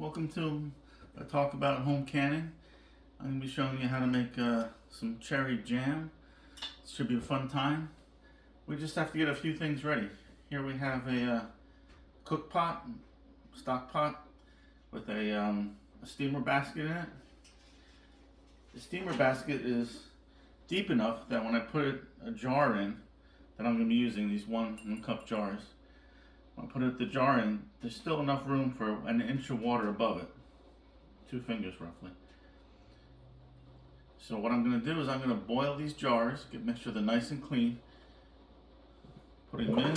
Welcome to a talk about home canning. I'm going to be showing you how to make some cherry jam. It should be a fun time. We just have to get a few things ready. Here we have a cook pot, stock pot with a steamer basket in it. The steamer basket is deep enough that when I put a jar in, that I'm going to be using these one cup jars. When I put the jar in, there's still enough room for an inch of water above it. 2 fingers roughly. So what I'm going to do is I'm going to boil these jars, make sure they're nice and clean. Putting them in.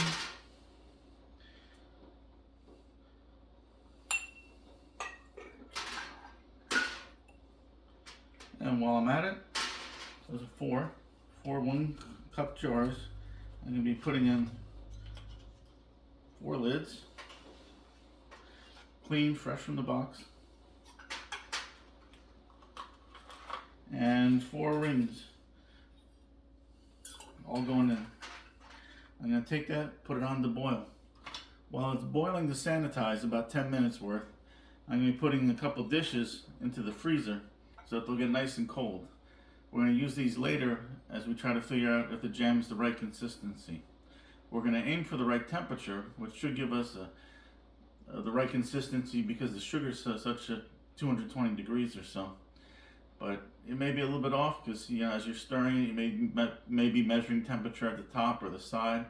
And while I'm at it, those are four 1 cup jars. I'm going to be putting in 4 lids, clean, fresh from the box, and 4 rings, all going in. I'm going to take that, put it on to boil. While it's boiling to sanitize, about 10 minutes worth, I'm going to be putting a couple dishes into the freezer so that they'll get nice and cold. We're going to use these later as we try to figure out if the jam is the right consistency. We're going to aim for the right temperature, which should give us the right consistency because the sugar is such at 220 degrees or so. But it may be a little bit off because as you're stirring it, you may be measuring temperature at the top or the side,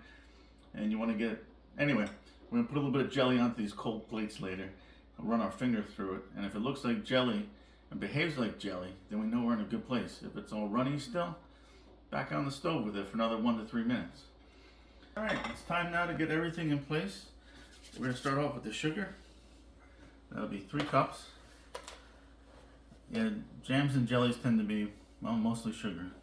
and you want to get. Anyway, we're going to put a little bit of jelly onto these cold plates later. We'll run our finger through it, and if it looks like jelly and behaves like jelly, then we know we're in a good place. If it's all runny still, back on the stove with it for another 1 to 3 minutes. Alright, it's time now to get everything in place. We're going to start off with the sugar. That'll be 3 cups. Yeah, jams and jellies tend to be, well, mostly sugar.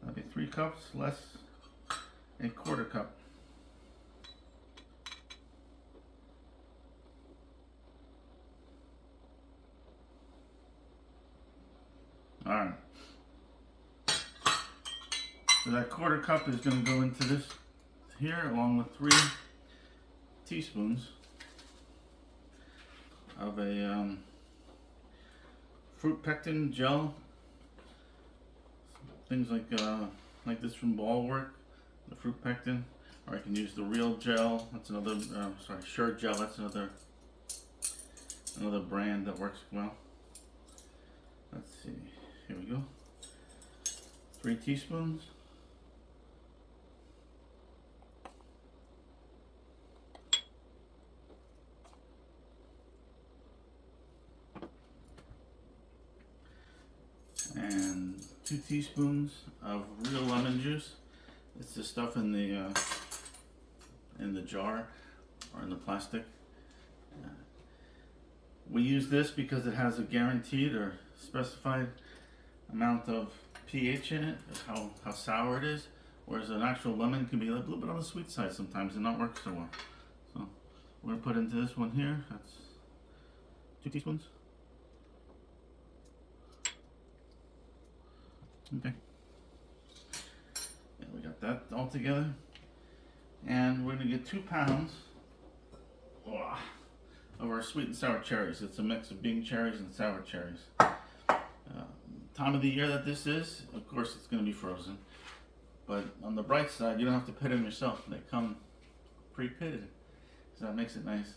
That'll be 3 cups less a 1/4 cup. Alright, so that 1/4 cup is going to go into this here along with 3 teaspoons of a fruit pectin gel. Things like this from Ballwork, the fruit pectin, or I can use the real gel. That's another, Sure Gel. That's another brand that works well. Let's see. Here we go. 3 teaspoons. And 2 teaspoons of real lemon juice. It's the stuff in the jar or in the plastic. We use this because it has a guaranteed or specified amount of pH in it, of how sour it is, whereas an actual lemon can be a little bit on the sweet side sometimes and not work so well. So we're going to put into this one here, that's 2 teaspoons. Okay, yeah, we got that all together, and we're going to get 2 pounds of our sweet and sour cherries. It's a mix of Bing cherries and sour cherries. Time of the year that this is, of course it's going to be frozen, but on the bright side you don't have to pit them yourself. They come pre-pitted, so that makes it nice.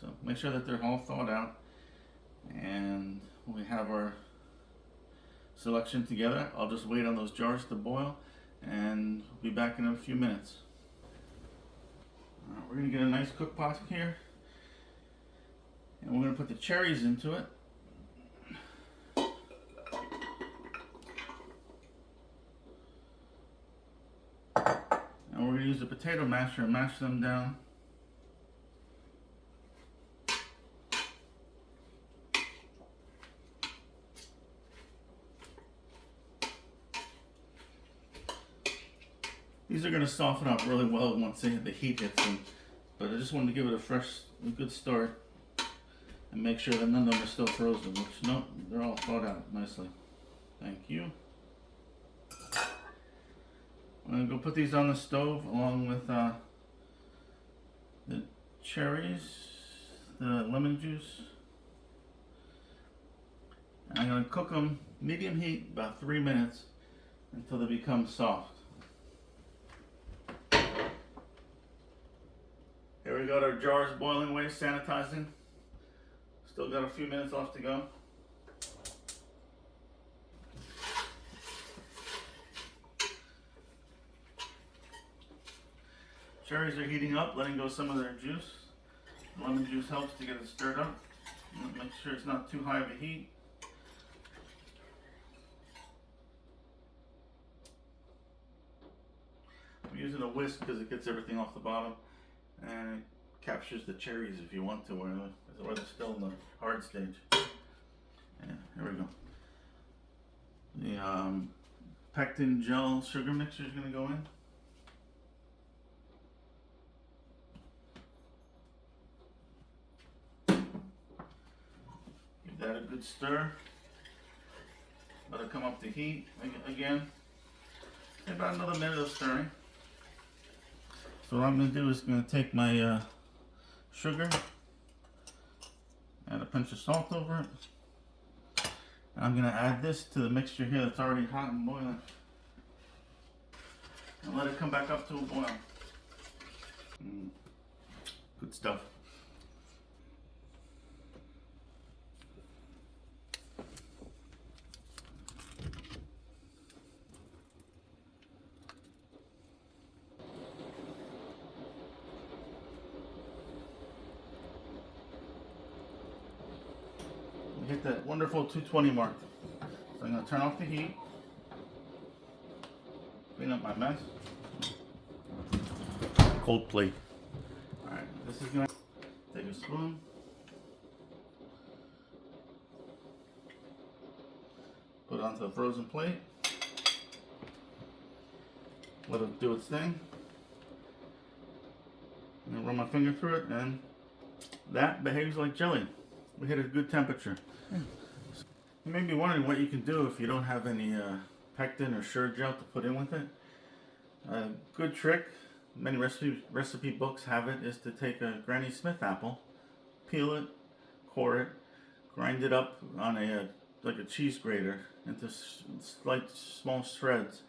So make sure that they're all thawed out, and we have our selection together. I'll just wait on those jars to boil and we'll be back in a few minutes. We're going to get a nice cook pot here, and we're going to put the cherries into it. And we're going to use a potato masher and mash them down. These are going to soften up really well once the heat hits them, but I just wanted to give it a good start and make sure that none of them are still frozen, which no, they're all thawed out nicely. Thank you. I'm gonna go put these on the stove along with the cherries, the lemon juice. And I'm gonna cook them medium heat about 3 minutes until they become soft. Here we got our jars boiling away, sanitizing. Still got a few minutes left to go. Cherries are heating up, letting go some of their juice. Lemon juice helps to get it stirred up. Make sure it's not too high of a heat. I'm using a whisk because it gets everything off the bottom and it captures the cherries if you want to, where they're still in the hard stage. Yeah, here we go. The pectin gel sugar mixture is going to go in. Give that a good stir. Let it come up to heat again. About another minute of stirring. So what I'm going to do is going to take my sugar, add a pinch of salt over it. And I'm going to add this to the mixture here that's already hot and boiling. And let it come back up to a boil. Good stuff. Hit that wonderful 220 mark. So I'm going to turn off the heat, clean up my mess. Cold plate. Alright, this is going to take a spoon, put it onto the frozen plate, let it do its thing. I'm going to run my finger through it, and that behaves like jelly. We hit a good temperature. You may be wondering what you can do if you don't have any pectin or sugar gel to put in with it. A good trick, many recipe books have it, is to take a Granny Smith apple, peel it, core it, grind it up on like a cheese grater into slight small shreds,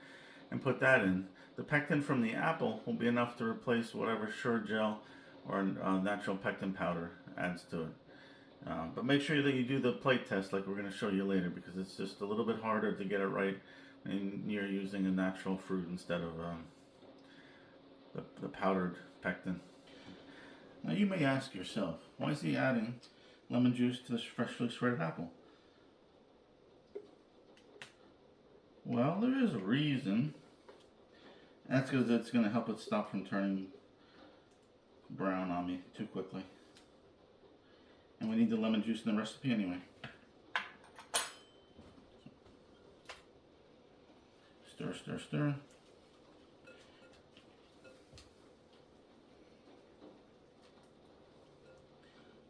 and put that in. The pectin from the apple will be enough to replace whatever sugar gel or natural pectin powder adds to it. But make sure that you do the plate test like we're going to show you later, because it's just a little bit harder to get it right when you're using a natural fruit instead of the powdered pectin. Now you may ask yourself, why is he adding lemon juice to this freshly shredded apple? Well, there is a reason. That's because it's going to help it stop from turning brown on me too quickly. And we need the lemon juice in the recipe anyway. Stir, stir, stir.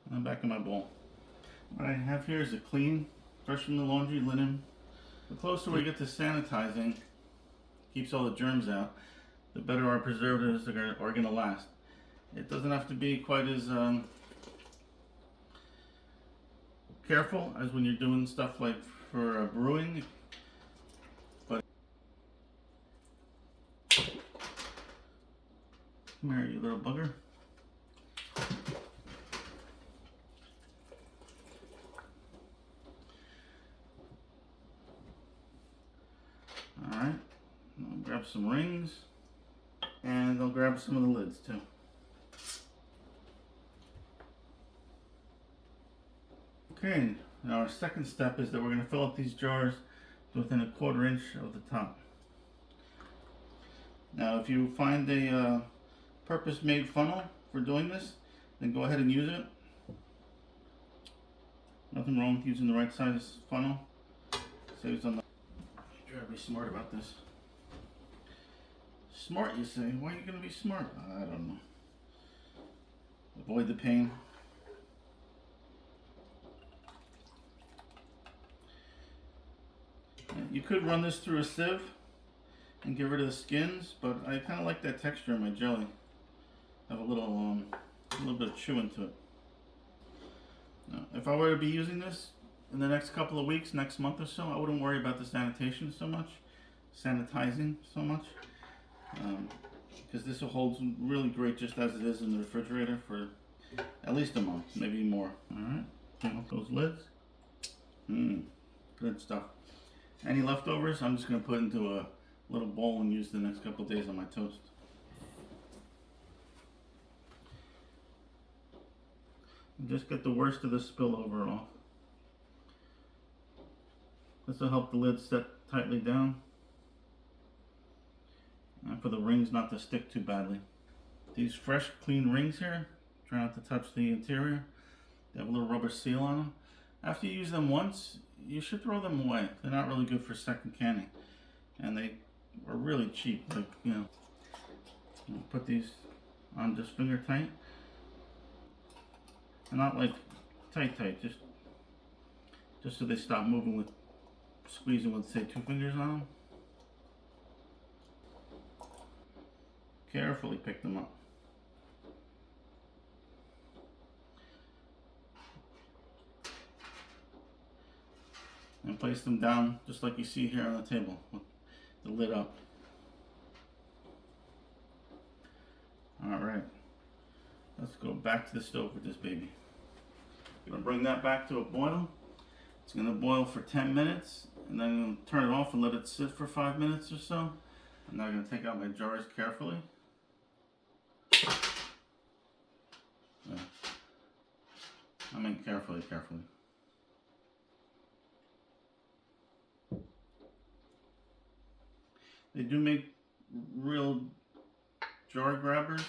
And I'm back in my bowl. What I have here is a clean, fresh from the laundry linen. The closer we get to sanitizing, keeps all the germs out, the better our preservatives are going to last. It doesn't have to be quite as careful as when you're doing stuff like for brewing, but come here, you little bugger. Alright, I'll grab some rings, and I'll grab some of the lids too. Okay, now our second step is that we're going to fill up these jars to within 1/4 inch of the top. Now if you find a purpose-made funnel for doing this, then go ahead and use it. Nothing wrong with using the right size funnel. Saves on the... Try to be smart about this. Smart, you say? Why are you going to be smart? I don't know. Avoid the pain. You could run this through a sieve and get rid of the skins, but I kind of like that texture in my jelly. Have a little bit of chew into it. Now, if I were to be using this in the next couple of weeks, next month or so, I wouldn't worry about the sanitizing so much, because this will hold really great just as it is in the refrigerator for at least a month, maybe more. All right, take off those lids. Good stuff. Any leftovers, I'm just going to put into a little bowl and use the next couple of days on my toast. And just get the worst of the spillover off. This will help the lid set tightly down and for the rings not to stick too badly. These fresh, clean rings here, try not to touch the interior. They have a little rubber seal on them. After you use them once, you should throw them away. They're not really good for second canning, and they are really cheap. Like, you know, put these on just finger tight, and not like tight, just so they stop moving with squeezing with, say, 2 fingers on them. Carefully pick them up. And place them down just like you see here on the table with the lid up. Alright, let's go back to the stove with this baby. I'm going to bring that back to a boil. It's going to boil for 10 minutes and then I'm going to turn it off and let it sit for 5 minutes or so. I'm now going to take out my jars carefully. I mean carefully. They do make real jar grabbers.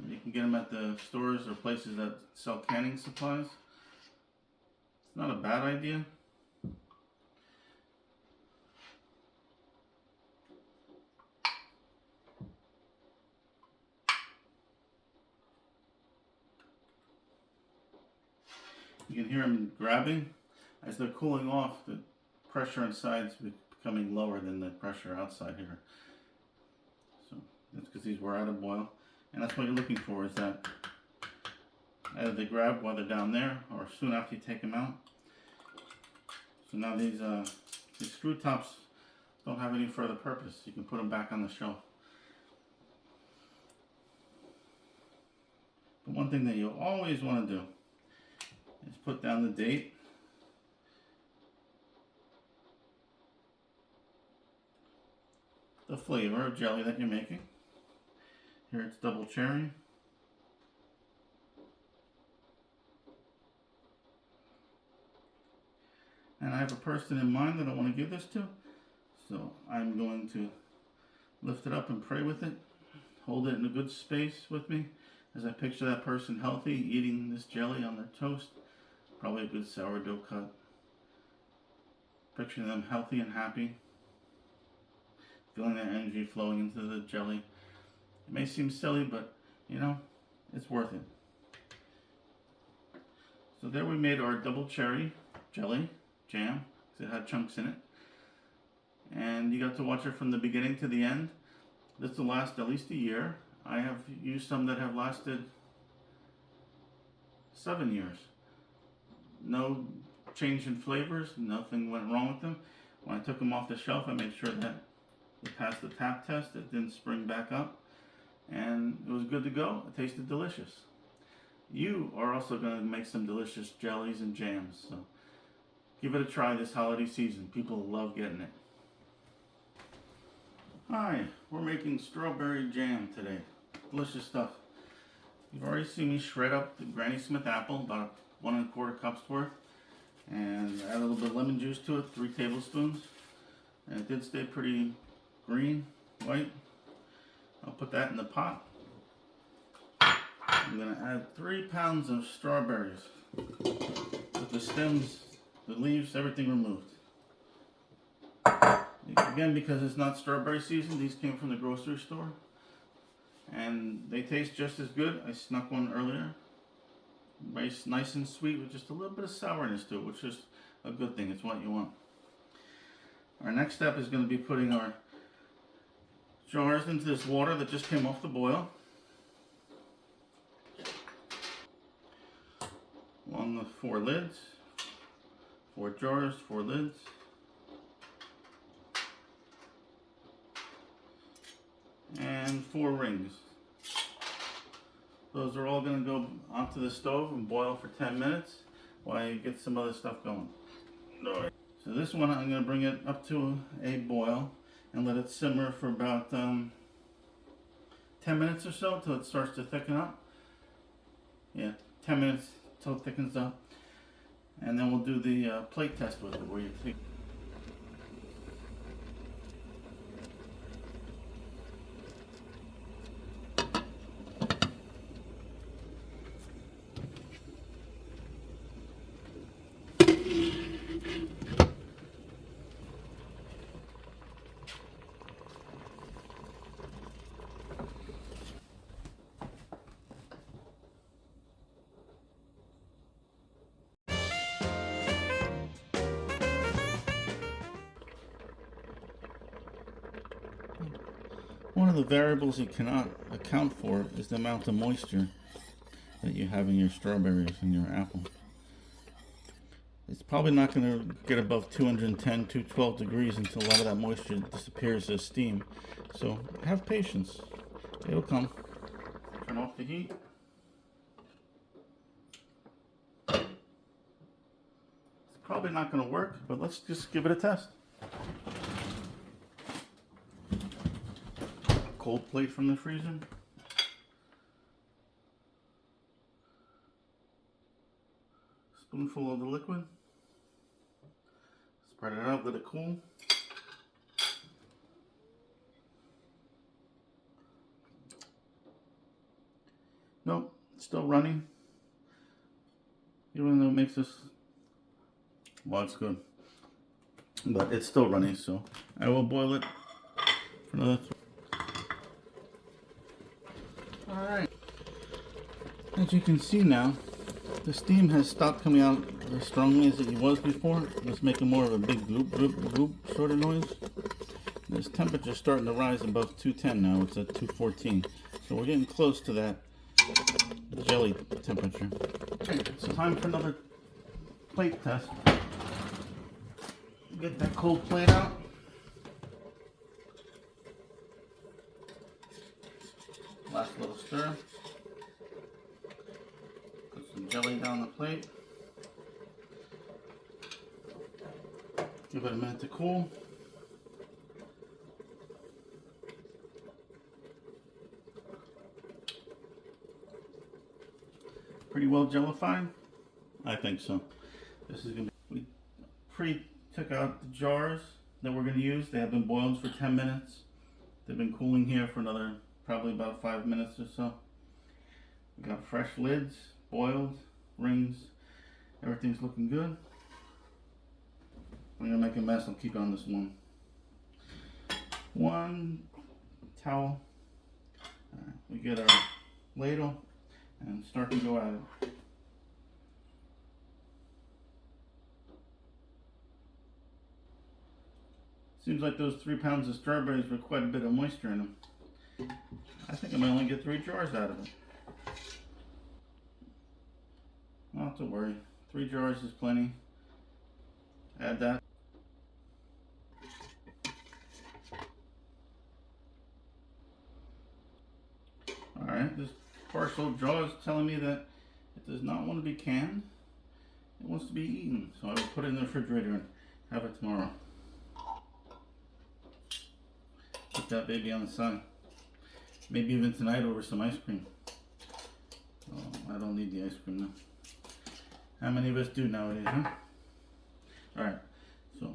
You can get them at the stores or places that sell canning supplies. It's not a bad idea. You can hear them grabbing. As they're cooling off, the pressure inside is becoming lower than the pressure outside here. So that's because these were out of boil. And that's what you're looking for, is that either they grab while they're down there or soon after you take them out. So now these screw tops don't have any further purpose. You can put them back on the shelf. But one thing that you always want to do is put down the date. The flavor of jelly that you're making. Here it's double cherry. And I have a person in mind that I want to give this to. So I'm going to lift it up and pray with it. Hold it in a good space with me as I picture that person healthy, eating this jelly on their toast. Probably a good sourdough cut. Picturing them healthy and happy. Feeling that energy flowing into the jelly. It may seem silly, but you know, it's worth it. So there we made our double cherry jelly jam, because it had chunks in it. And you got to watch it from the beginning to the end. This will last at least a year. I have used some that have lasted 7 years. No change in flavors, nothing went wrong with them. When I took them off the shelf, I made sure that it passed the tap test, it didn't spring back up, and it was good to go. It tasted delicious. You are also going to make some delicious jellies and jams, so give it a try this holiday season. People love getting it. Hi, we're making strawberry jam today. Delicious stuff. You've already seen me shred up the Granny Smith apple, about 1 1/4 cups worth, and add a little bit of lemon juice to it, 3 tablespoons. And it did stay pretty green, white. I'll put that in the pot. I'm going to add 3 pounds of strawberries with the stems, the leaves, everything removed. Again, because it's not strawberry season, these came from the grocery store. And they taste just as good. I snuck one earlier. Nice and sweet with just a little bit of sourness to it, which is a good thing. It's what you want. Our next step is going to be putting our jars into this water that just came off the boil. Along the 4 lids, 4 jars, 4 lids. And 4 rings. Those are all going to go onto the stove and boil for 10 minutes while you get some other stuff going. Alright. So this one I'm going to bring it up to a boil and let it simmer for about 10 minutes or so till it starts to thicken up. Yeah, 10 minutes till it thickens up. And then we'll do the plate test with it where you take One of the variables you cannot account for is the amount of moisture that you have in your strawberries and your apple. It's probably not going to get above 210, 212 degrees until a lot of that moisture disappears as steam. So have patience. It'll come. Turn off the heat. It's probably not going to work, but let's just give it a test. Cold plate from the freezer. Spoonful of the liquid. Spread it out, let it cool. Nope, it's still running. Even though it makes this, well, it's good. But it's still running, so I will boil it for another 3. Alright, as you can see now, the steam has stopped coming out as strongly as it was before. It's making more of a big gloop, gloop, gloop sort of noise. This temperature is starting to rise above 210 now. It's at 214. So we're getting close to that jelly temperature. Okay, it's time for another plate test. Get that cold plate out. Last little stir. Put some jelly down the plate. Give it a minute to cool. Pretty well jellified? I think so. This is gonna be, we took out the jars that we're gonna use. They have been boiled for 10 minutes. They've been cooling here for another probably about 5 minutes or so. We got fresh lids, boiled, rings, everything's looking good. I'm gonna make a mess, I'll keep on this one towel. We get our ladle and start to go at it. Seems like those 3 pounds of strawberries were quite a bit of moisture in them. I think I might only get 3 jars out of it. Not to worry, 3 jars is plenty. Add that. Alright, this partial jar is telling me that it does not want to be canned. It wants to be eaten. So I will put it in the refrigerator and have it tomorrow. Put that baby on the side. Maybe even tonight over some ice cream. Oh, I don't need the ice cream now. How many of us do nowadays, huh? Alright, so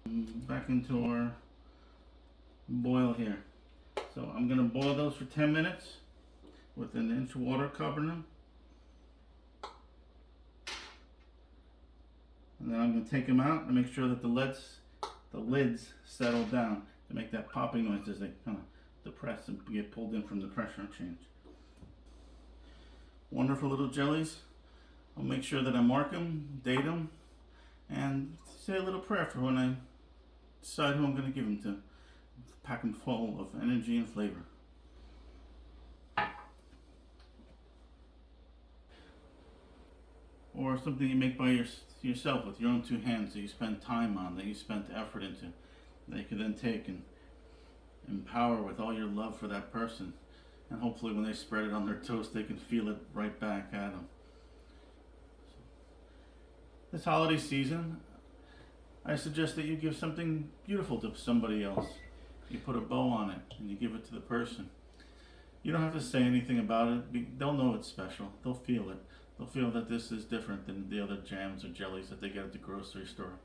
back into our boil here. So I'm going to boil those for 10 minutes with 1 inch of water covering them. And then I'm going to take them out and make sure that the lids settle down to make that popping noise as they kind of depress and get pulled in from the pressure change. Wonderful little jellies. I'll make sure that I mark them, date them, and say a little prayer for when I decide who I'm going to give them to. Pack them full of energy and flavor. Or something you make by yourself with your own two hands that you spend time on, that you spent effort into, that you can then take and empower with all your love for that person. And hopefully when they spread it on their toast, they can feel it right back at them. This holiday season, I suggest that you give something beautiful to somebody else. You put a bow on it and you give it to the person. You don't have to say anything about it. They'll know it's special. They'll feel it. They'll feel that this is different than the other jams or jellies that they get at the grocery store.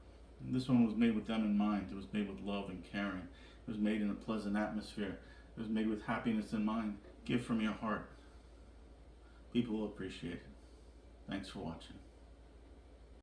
And this one was made with them in mind. It was made with love and caring. It was made in a pleasant atmosphere. It was made with happiness in mind. Give from your heart. People will appreciate it. Thanks for watching.